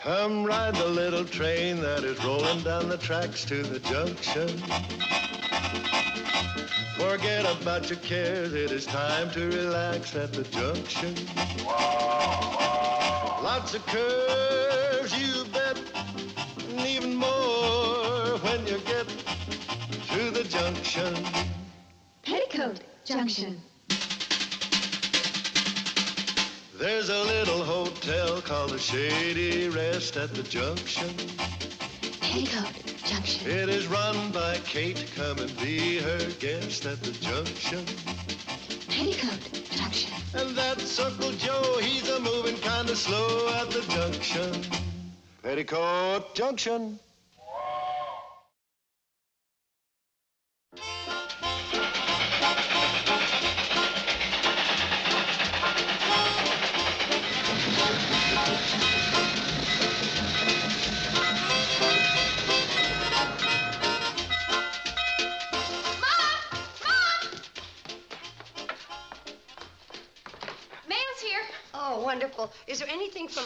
Come ride the little train that is rolling down the tracks to the junction. Forget about your cares, it is time to relax at the junction. Lots of curves, you bet, and even more when you get to the junction. Petticoat Junction. There's a little hotel called the Shady Rest at the junction. Petticoat Junction. It is run by Kate. Come and be her guest at the junction. Petticoat Junction. And that's Uncle Joe. He's a moving kind of slow at the junction. Petticoat Junction. Oh, wonderful. Is there anything from...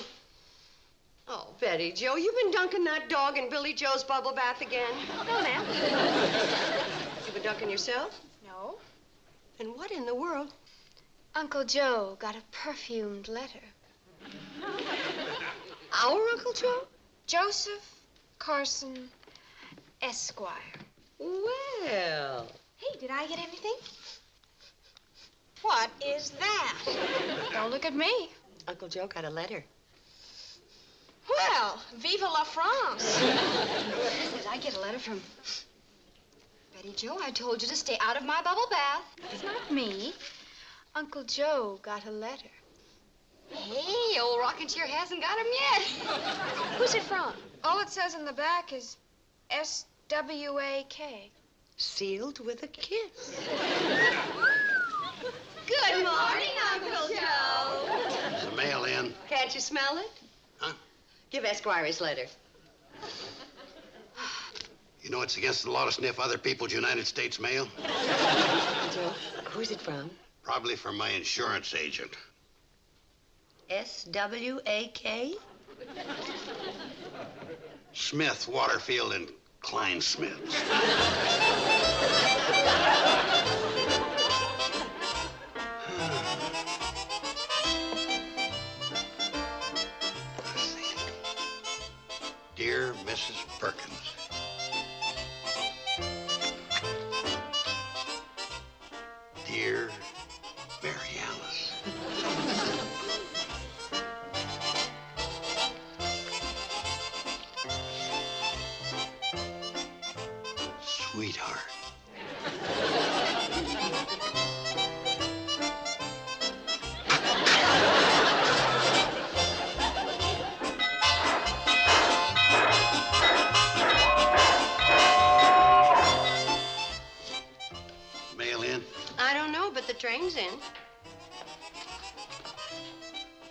Oh, Betty Jo, you've been dunking that dog in Billy Joe's bubble bath again. No, ma'am. You been dunking yourself? No. Then what in the world? Uncle Joe got a perfumed letter. Our Uncle Joe? Joseph Carson, Esquire. Well. Hey, did I get anything? What is that? Don't look at me. Uncle Joe got a letter. Well, vive la France. Did I get a letter from... Betty Jo, I told you to stay out of my bubble bath. It's not me. Uncle Joe got a letter. Hey, old rocking chair hasn't got him yet. Who's it from? All it says in the back is S-W-A-K. Sealed with a kiss. Good morning, Uncle Joe. There's a mail in. Can't you smell it? Huh? Give Esquire his letter. You know it's against the law to sniff other people's United States mail? Joe, who's it from? Probably from my insurance agent. S-W-A-K? Smith, Waterfield, and Klein Smiths. Dear Mrs. Perkins, dear Mary Alice, sweetheart, The train's in.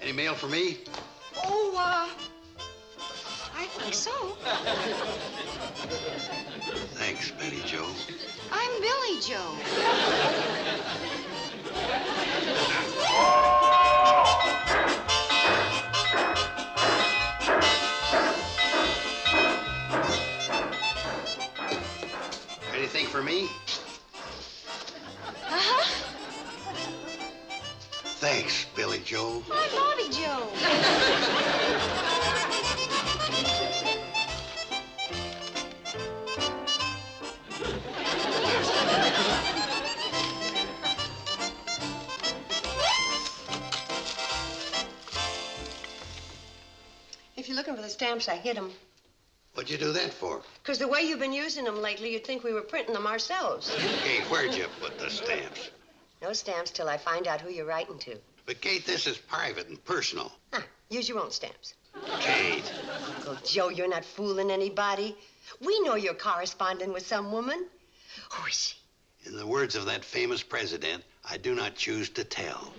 any mail for me? Oh, I think so. Thanks, Betty Jo. I'm Billy Joe. Anything for me? Uh-huh. Thanks, Billy Joe. I'm Bobby Joe. If you're looking for the stamps, I hid them. What'd you do that for? Because the way you've been using them lately, you'd think we were printing them ourselves. Kate, where'd you put the stamps? No stamps till I find out who you're writing to. But, Kate, this is private and personal. Use your own stamps. Kate. Uncle Joe, you're not fooling anybody. We know you're corresponding with some woman. Who is she? In the words of that famous president, I do not choose to tell.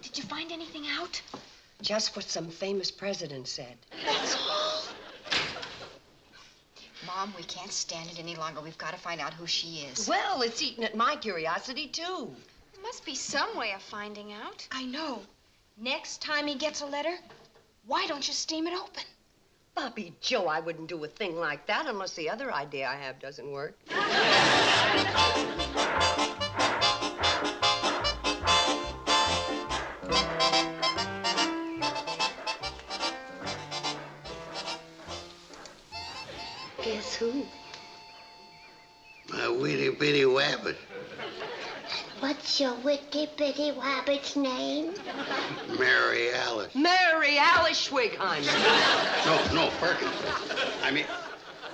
Did you find anything out? Just what some famous president said. That's all. Mom, we can't stand it any longer. We've got to find out who she is. Well, it's eating at my curiosity, too. Must be some way of finding out. I know. Next time he gets a letter, why don't you steam it open? Bobby Joe, I wouldn't do a thing like that unless the other idea I have doesn't work. Guess who? My witty bitty wabbit. What's your witty bitty wabbit's name? Mary Alice. Mary Alice Schwigheimer. No, Perkins. I mean,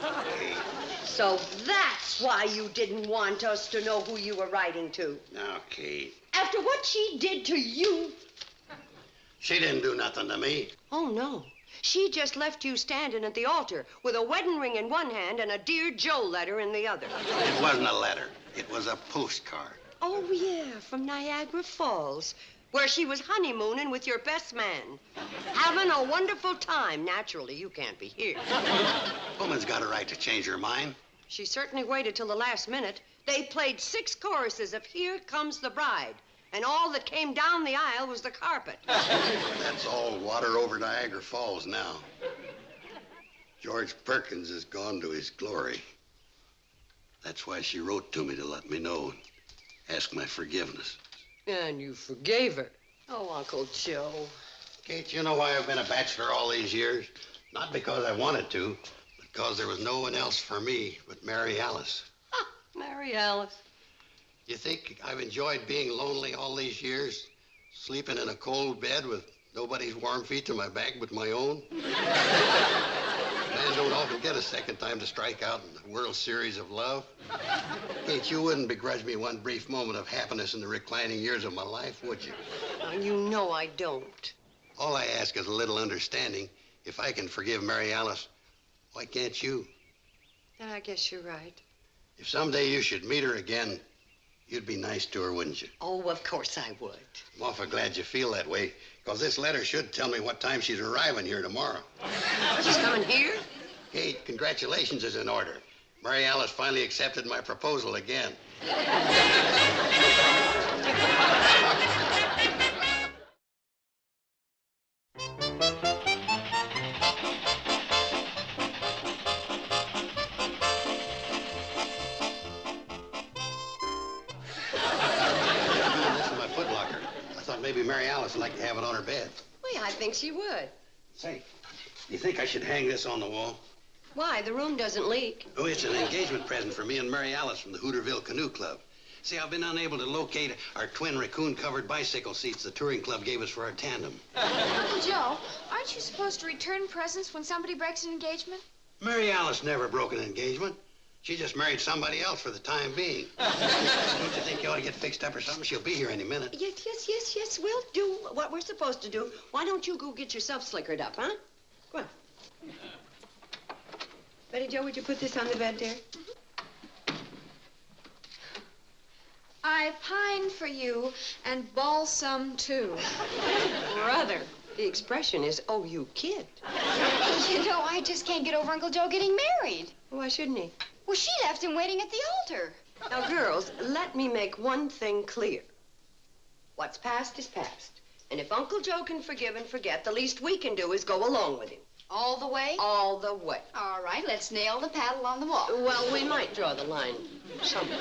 Kate. So that's why you didn't want us to know who you were writing to. Now, Kate. After what she did to you. She didn't do nothing to me. Oh, no. She just left you standing at the altar with a wedding ring in one hand and a Dear Joe letter in the other. It wasn't a letter. It was a postcard. Oh, yeah, from Niagara Falls, where she was honeymooning with your best man. Having a wonderful time. Naturally, you can't be here. Woman's got a right to change her mind. She certainly waited till the last minute. They played 6 choruses of Here Comes the Bride, and all that came down the aisle was the carpet. That's all water over Niagara Falls now. George Perkins has gone to his glory. That's why she wrote to me to let me know and ask my forgiveness. And you forgave her. Oh, Uncle Joe. Kate, you know why I've been a bachelor all these years? Not because I wanted to, but because there was no one else for me but Mary Alice. Ah, Mary Alice. You think I've enjoyed being lonely all these years? Sleeping in a cold bed with nobody's warm feet to my back but my own? Man don't often get a second time to strike out in the World Series of love. Kate, you wouldn't begrudge me one brief moment of happiness in the reclining years of my life, would you? Now, you know I don't. All I ask is a little understanding. If I can forgive Mary Alice, why can't you? Then I guess you're right. If someday you should meet her again, you'd be nice to her, wouldn't you? Oh, of course I would. I'm awful glad you feel that way, because this letter should tell me what time she's arriving here tomorrow. She's coming here? Kate, congratulations is in order. Mary Alice finally accepted my proposal again. Maybe Mary Alice would like to have it on her bed. Well, I think she would. Say, do you think I should hang this on the wall? Why? The room doesn't leak. Oh, it's an engagement present for me and Mary Alice from the Hooterville Canoe Club. See, I've been unable to locate our twin raccoon-covered bicycle seats the touring club gave us for our tandem. Uncle Joe, aren't you supposed to return presents when somebody breaks an engagement? Mary Alice never broke an engagement. She just married somebody else for the time being. Don't you think you ought to get fixed up or something? She'll be here any minute. Yes. We'll do what we're supposed to do. Why don't you go get yourself slickered up, huh? Go on. Betty Jo, would you put this on the bed, dear? I pine for you and balsam too. Brother, the expression is, oh, you kid. You know, I just can't get over Uncle Joe getting married. Why shouldn't he? Well, she left him waiting at the altar. Now, girls, let me make one thing clear. What's past is past. And if Uncle Joe can forgive and forget, the least we can do is go along with him. All the way? All the way. All right, let's nail the paddle on the wall. Well, we might draw the line somewhere.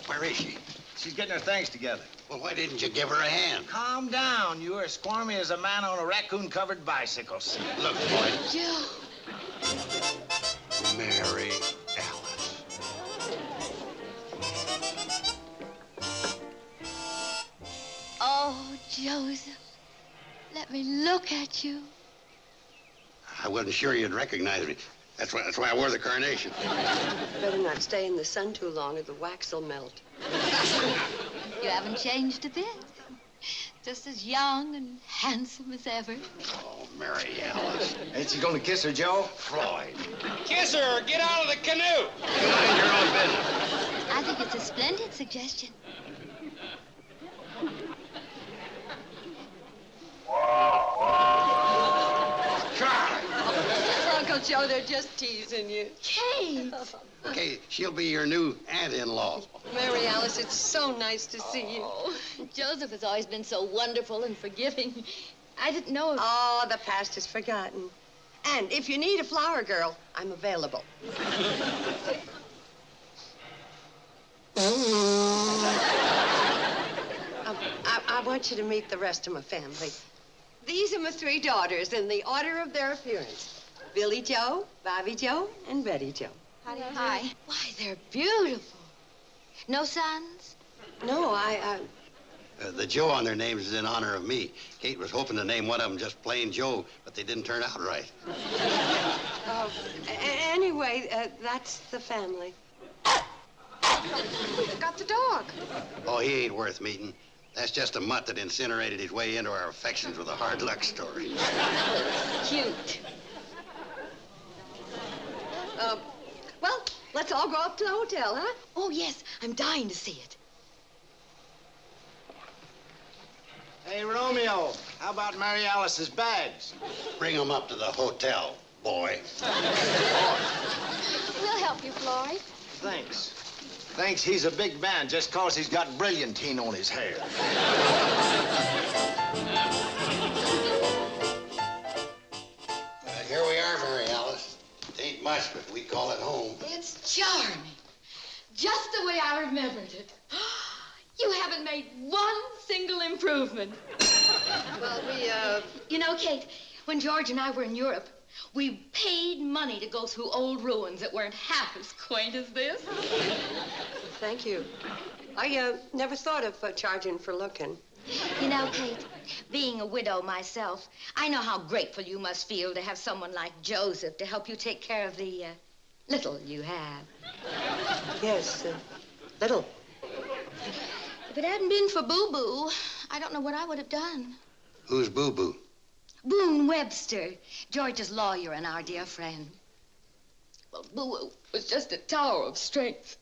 Where is she? She's getting her things together. Well, why didn't you give her a hand? Calm down. You are as squirmy as a man on a raccoon-covered bicycle. Look, boy. Joe. Mary Alice. Oh, Joseph, let me look at you. I wasn't sure you'd recognize me. That's why I wore the carnation. Better not stay in the sun too long or the wax will melt. You haven't changed a bit. Just as young and handsome as ever. Oh, Mary Alice. Ain't you gonna kiss her, Joe? Floyd. Kiss her or get out of the canoe. You mind your own business. I think it's a splendid suggestion. Joe, they're just teasing you. Kate! Okay, she'll be your new aunt-in-law. Mary Alice, it's so nice to see you. Oh, Joseph has always been so wonderful and forgiving. I didn't know if... Oh, the past is forgotten. And if you need a flower girl, I'm available. I want you to meet the rest of my family. These are my 3 daughters in the order of their appearance. Billy Joe, Bobby Joe, and Betty Joe. Hi. Why, they're beautiful. No sons? No, The Joe on their names is in honor of me. Kate was hoping to name one of them just plain Joe, but they didn't turn out right. Anyway, that's the family. Got the dog. Oh, he ain't worth meeting. That's just a mutt that incinerated his way into our affections with a hard luck story. Cute. Well, let's all go up to the hotel, huh? Oh, yes. I'm dying to see it. Hey, Romeo, how about Mary Alice's bags? Bring them up to the hotel, boy. We'll help you, Floyd. Thanks. Thinks he's a big man just 'cause he's got brilliantine on his hair. Here we are, Mary Alice. It ain't much, but we call it home. It's charming. Just the way I remembered it. You haven't made one single improvement. Well, You know, Kate, when George and I were in Europe, we paid money to go through old ruins that weren't half as quaint as this. Thank you. I never thought of charging for looking. You know, Kate, being a widow myself, I know how grateful you must feel to have someone like Joseph to help you take care of the little you have. Yes, little. If it hadn't been for Boo-Boo, I don't know what I would have done. Who's Boo-Boo? Boone Webster, George's lawyer and our dear friend. Well, Boo was just a tower of strength.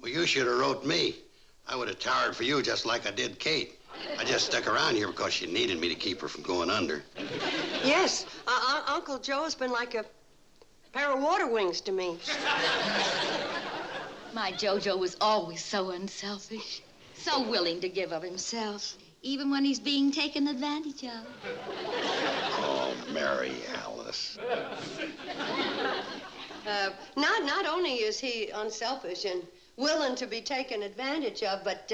Well, you should have wrote me. I would have towered for you just like I did Kate. I just stuck around here because she needed me to keep her from going under. Yes, Uncle Joe's been like a pair of water wings to me. My Jojo was always so unselfish, so willing to give of himself, even when he's being taken advantage of. Oh, Mary Alice. Not only is he unselfish and willing to be taken advantage of, but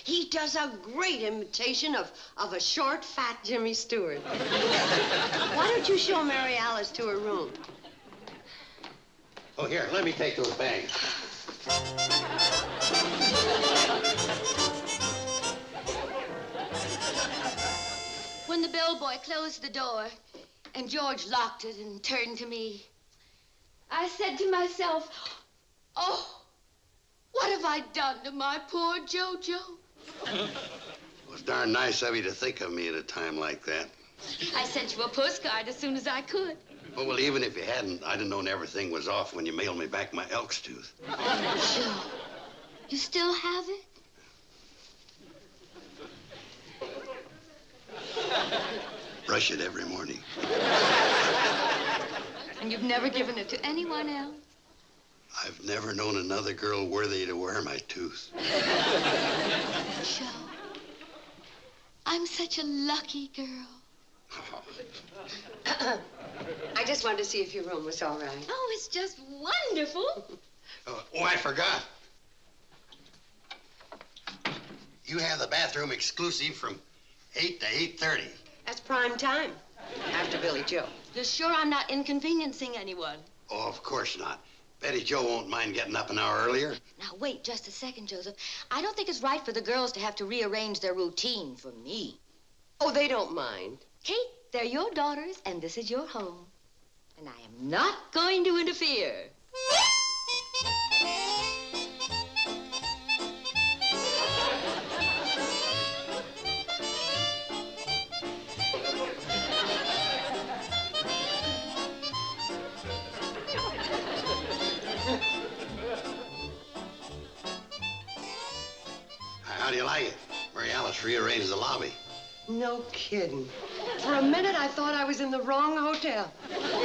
he does a great imitation of a short, fat Jimmy Stewart. Why don't you show Mary Alice to her room? Oh, here, let me take those bags. When the bellboy closed the door and George locked it and turned to me, I said to myself, oh, what have I done to my poor Jojo? It was darn nice of you to think of me at a time like that. I sent you a postcard as soon as I could. Oh, well, even if you hadn't, I'd have known everything was off when you mailed me back my elk's tooth. Joe, you still have it? Brush it every morning. And you've never given it to anyone else? I've never known another girl worthy to wear my tooth. Joe, I'm such a lucky girl. I just wanted to see if your room was all right. Oh, it's just wonderful. Oh, I forgot. You have the bathroom exclusive from 8 to 8:30. That's prime time after Billy Joe. You're sure I'm not inconveniencing anyone? Oh, of course not. Betty Jo won't mind getting up an hour earlier. Now, wait just a second, Joseph. I don't think it's right for the girls to have to rearrange their routine for me. Oh, they don't mind. Kate, they're your daughters, and this is your home. And I am not going to interfere. How do you like it? Mary Alice rearranged the lobby. No kidding. For a minute, I thought I was in the wrong hotel.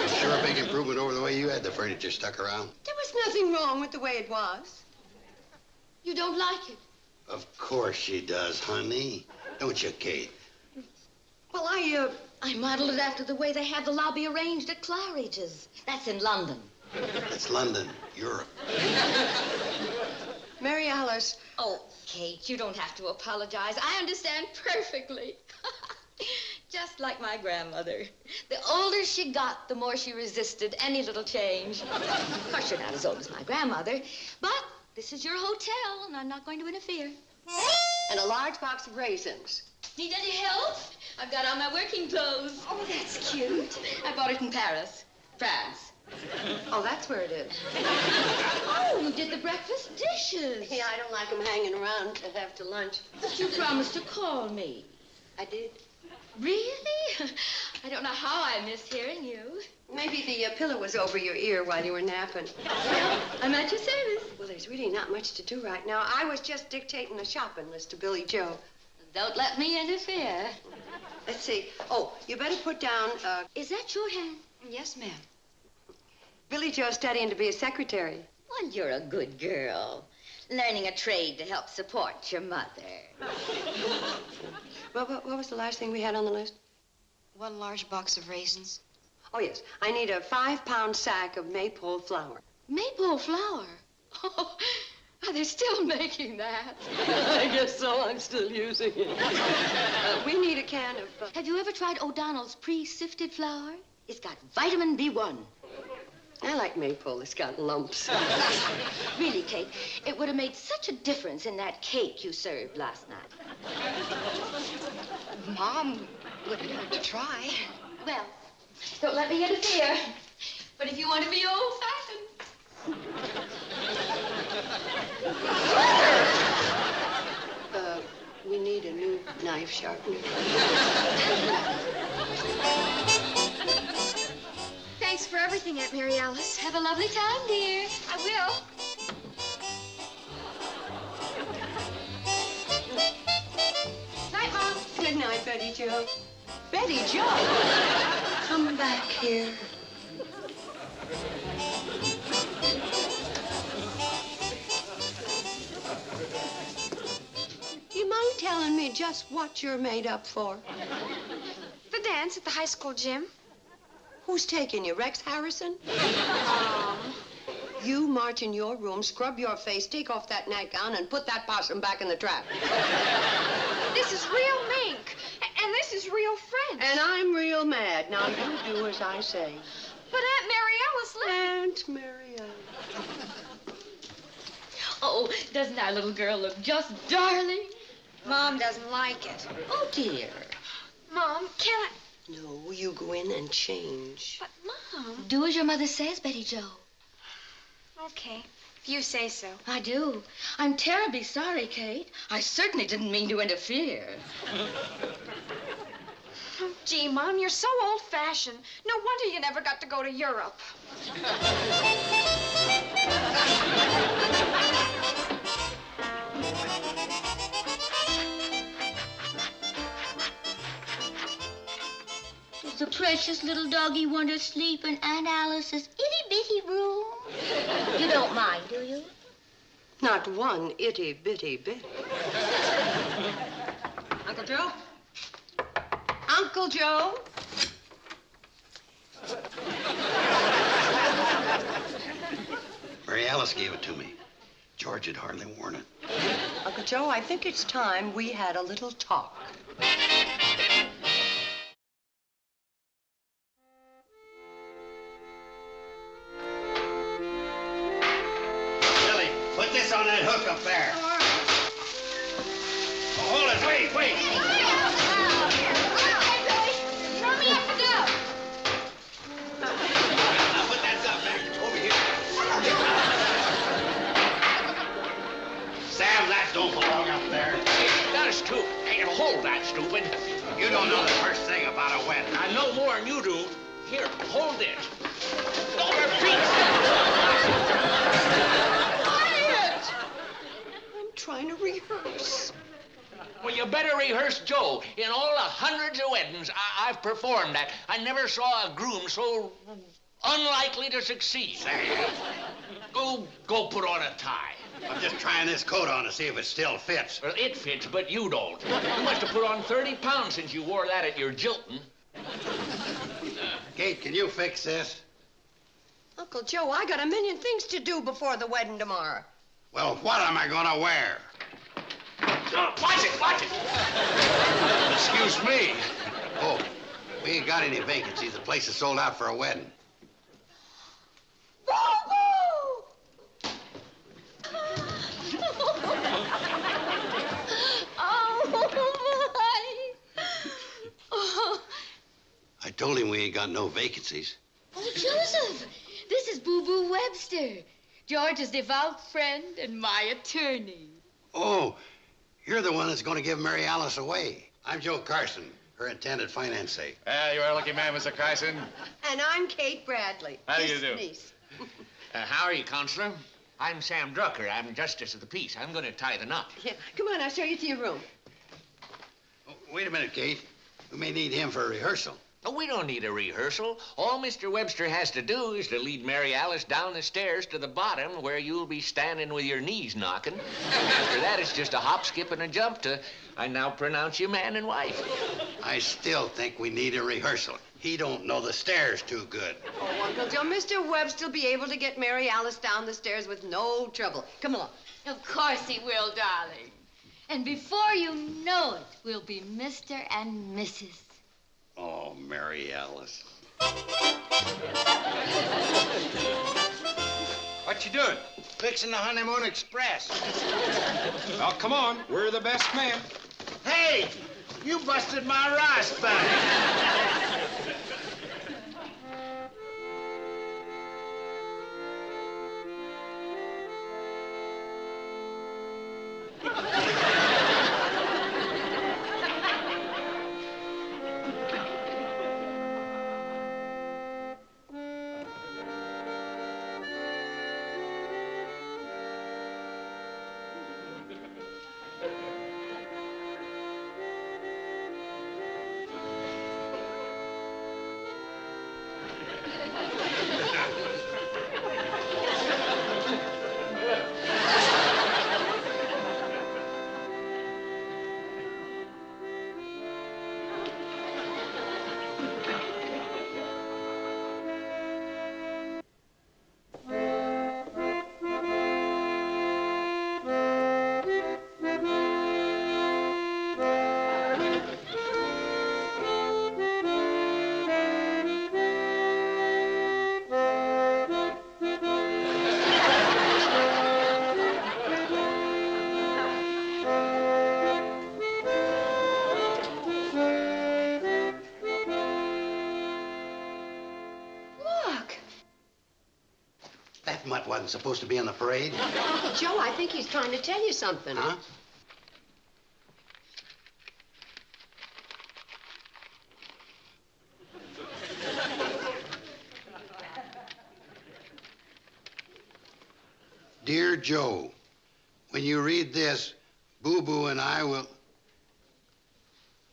Sure a big improvement over the way you had the furniture stuck around. There was nothing wrong with the way it was. You don't like it? Of course she does, honey. Don't you, Kate? Well, I modeled it after the way they have the lobby arranged at Claridge's. That's in London. That's London, Europe. Mary Alice. Oh, Kate, you don't have to apologize. I understand perfectly. Just like my grandmother. The older she got, the more she resisted any little change. Of course, you're not as old as my grandmother, but this is your hotel, and I'm not going to interfere. And a large box of raisins. Need any help? I've got on my working clothes. Oh, that's cute. I bought it in Paris, France. Oh, that's where it is. Oh, you did the breakfast dishes. Yeah, I don't like them hanging around after lunch. But you promised to call me. I did. Really? I don't know how I missed hearing you. Maybe the pillow was over your ear while you were napping. I'm at your service. Well, there's really not much to do right now. I was just dictating a shopping list to Billy Joe. Don't let me interfere. Let's see. Oh, you better put down, Is that your hand? Yes, ma'am. Billy Joe's studying to be a secretary. Well, you're a good girl. Learning a trade to help support your mother. Well, what was the last thing we had on the list? 1 large box of raisins. Oh, yes. I need a 5-pound sack of maypole flour. Maypole flour? Oh, are they still making that? I guess so. I'm still using it. We need a can of... Have you ever tried O'Donnell's pre-sifted flour? It's got vitamin B1. I like maypole. It's got lumps. Really, Kate, it would have made such a difference in that cake you served last night. Mom, wouldn't hurt to try. Well, don't let me interfere. But if you want to be old-fashioned... We need a new knife sharpener. Thanks for everything, Aunt Mary Alice. Have a lovely time, dear. I will. Night, Mom. Good night, Betty Joe. Betty Joe. Come back here. Do you mind telling me just what you're made up for? The dance at the high school gym. Who's taking you, Rex Harrison? You march in your room, scrub your face, take off that nightgown, and put that possum back in the trap. This is real mink, and this is real French. And I'm real mad. Now, you do as I say. But Aunt Mary Alice... Aunt Mary Alice. Oh, doesn't our little girl look just darling? Mom doesn't like it. Oh, dear. Mom, can I... No, you go in and change. But, Mom... Do as your mother says, Betty Joe. Okay, if you say so. I do. I'm terribly sorry, Kate. I certainly didn't mean to interfere. Oh, gee, Mom, you're so old-fashioned. No wonder you never got to go to Europe. Does the precious little doggy want to sleep in Aunt Alice's itty-bitty room? You don't mind, do you? Not one itty-bitty bit. Uncle Joe? Uncle Joe? Mary Alice gave it to me. George had hardly worn it. Uncle Joe, I think it's time we had a little talk. Billy, put this on that hook up there. Oh, hold it. Wait. Throw me up the dove. Now put that stuff back over here. Sam, that don't belong up there. It does, too. Hey, hold that, stupid. You don't know the first thing about a wedding. I know more than you do. Here, hold this. Don't repeat. I'm trying to rehearse. Well, you better rehearse Joe. In all the hundreds of weddings I've performed at, I never saw a groom so unlikely to succeed. Go put on a tie. I'm just trying this coat on to see if it still fits. Well, it fits, but you don't. You must have put on 30 pounds since you wore that at your jilting. Kate, can you fix this? Uncle Joe, I got a million things to do before the wedding tomorrow. Well, what am I gonna wear? Watch it! Excuse me. Oh, we ain't got any vacancies. The place is sold out for a wedding. I told him we ain't got no vacancies. Oh, Joseph, this is Boo Boo Webster, George's devout friend and my attorney. Oh, you're the one that's going to give Mary Alice away. I'm Joe Carson, her intended fiancé. You're a lucky man, Mr. Carson. And I'm Kate Bradley. How do his you do? niece. How are you, Counselor? I'm Sam Drucker. I'm Justice of the Peace. I'm going to tie the knot. Yeah. Come on, I'll show you to your room. Oh, wait a minute, Kate. We may need him for a rehearsal. Oh, we don't need a rehearsal. All Mr. Webster has to do is to lead Mary Alice down the stairs to the bottom where you'll be standing with your knees knocking. After that, it's just a hop, skip, and a jump to, I now pronounce you man and wife. I still think we need a rehearsal. He don't know the stairs too good. Oh, Uncle Joe, Mr. Webster'll be able to get Mary Alice down the stairs with no trouble. Come along. Of course he will, darling. And before you know it, we'll be Mr. and Mrs. Oh, Mary Alice. What you doing? Fixing the honeymoon express. Oh, come on. We're the best men. Hey, you busted my rice bag. That mutt wasn't supposed to be in the parade. Uncle Joe, I think he's trying to tell you something. Huh? Dear Joe, when you read this, Boo Boo and I will...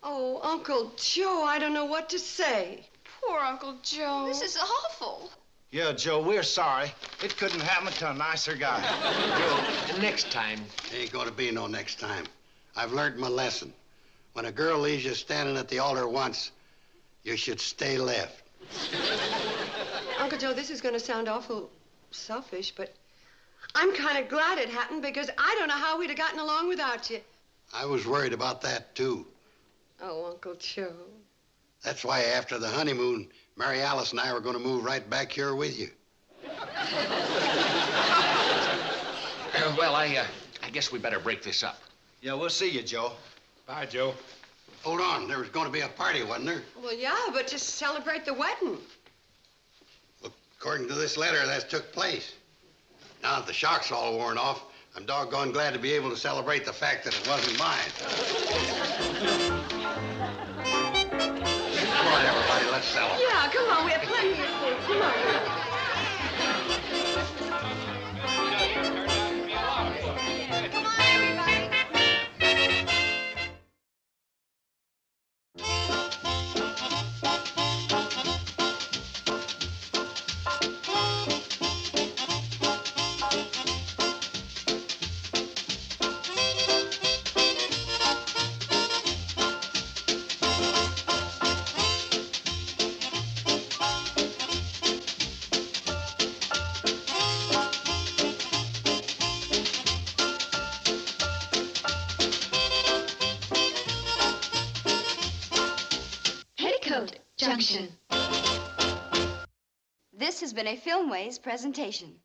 Oh, Uncle Joe, I don't know what to say. Poor Uncle Joe. This is awful. Yeah, Joe, we're sorry. It couldn't happen to a nicer guy. Joe, next time. Ain't gonna be no next time. I've learned my lesson. When a girl leaves you standing at the altar once, you should stay left. Uncle Joe, this is going to sound awful selfish, but I'm kind of glad it happened because I don't know how we'd have gotten along without you. I was worried about that, too. Oh, Uncle Joe. That's why after the honeymoon, Mary Alice and I were going to move right back here with you. Well, I guess we better break this up. Yeah, we'll see you, Joe. Bye, Joe. Hold on, there was going to be a party, wasn't there? Well, yeah, but to celebrate the wedding. Well, according to this letter, that's took place. Now that the shock's all worn off, I'm doggone glad to be able to celebrate the fact that it wasn't mine. Come on, everybody, let's celebrate. Yeah, come on, we have plenty of food. Come on. Petticoat Junction. This has been a Filmways presentation.